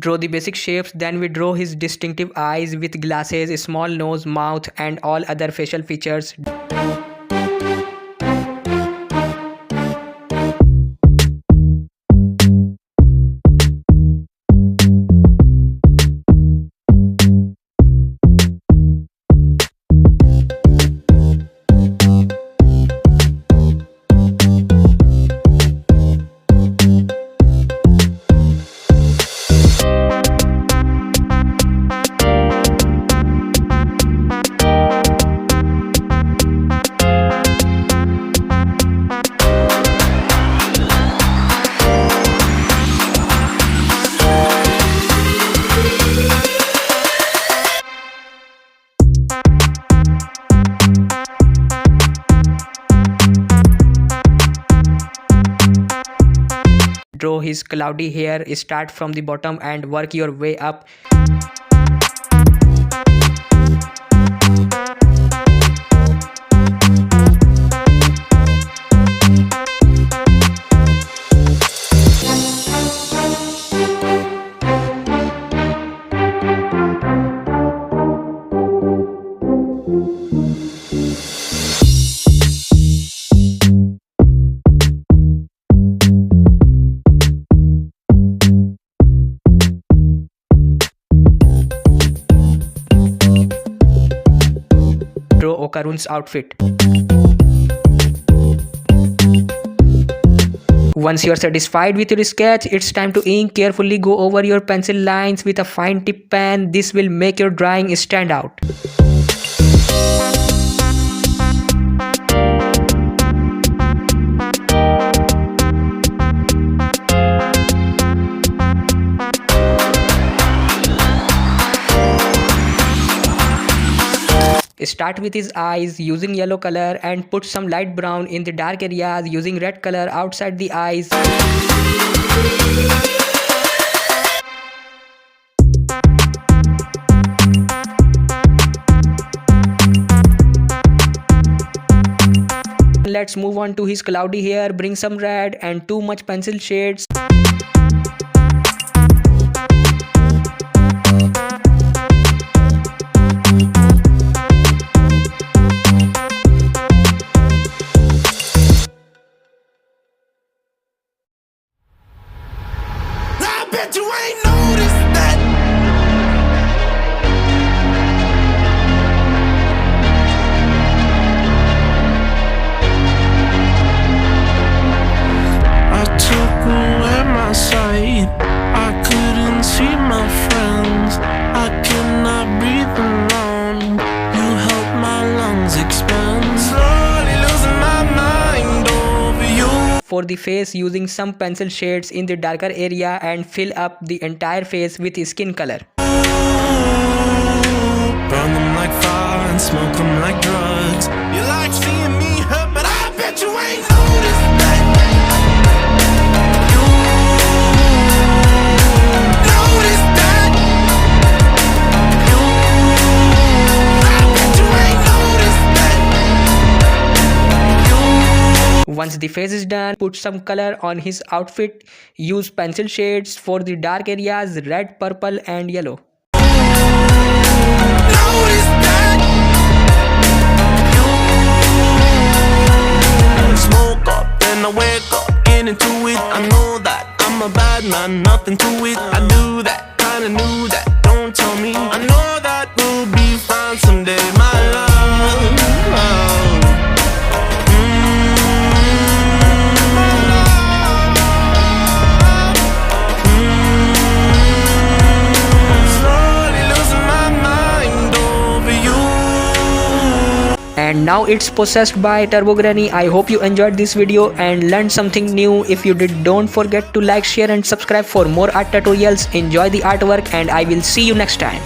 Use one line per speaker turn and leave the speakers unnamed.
Draw the basic shapes, then we draw his distinctive eyes with glasses, small nose, mouth and all other facial features. Draw his cloudy hair, start from the bottom and work your way up. Draw Okarun's outfit. Once you are satisfied with your sketch, it's time to ink. Carefully go over your pencil lines with a fine tip pen. This will make your drawing stand out. Start with his eyes using yellow color and put some light brown in the dark areas using red color outside the eyes. Let's move on to his cloudy hair. Bring some red and too much pencil shades.
Bet you ain't noticed that. I took away my sight. I couldn't see my friends. I could not breathe alone. You helped my lungs expand. Slowly losing my mind over you.
For the face, using some pencil shades in the darker area and fill up the entire face with skin color.
Burn them like fire and smoke them like drugs. You like seeing me hurt, but I bet you ain't noticed that. You noticed that. I bet you ain't noticed that.
Once the face is done, put some color on his outfit. Use pencil shades for the dark areas, red, purple and yellow.
Notice that. Smoke up, then I wake up, get into it. I know that I'm a bad man, nothing to it. I do that, kinda knew that, don't tell me. I know that we'll be fine someday, my love.
And now it's possessed by Turbo Granny. I hope you enjoyed this video and learned something new. If you did, don't forget to like, share and subscribe for more art tutorials. Enjoy the artwork and I will see you next time.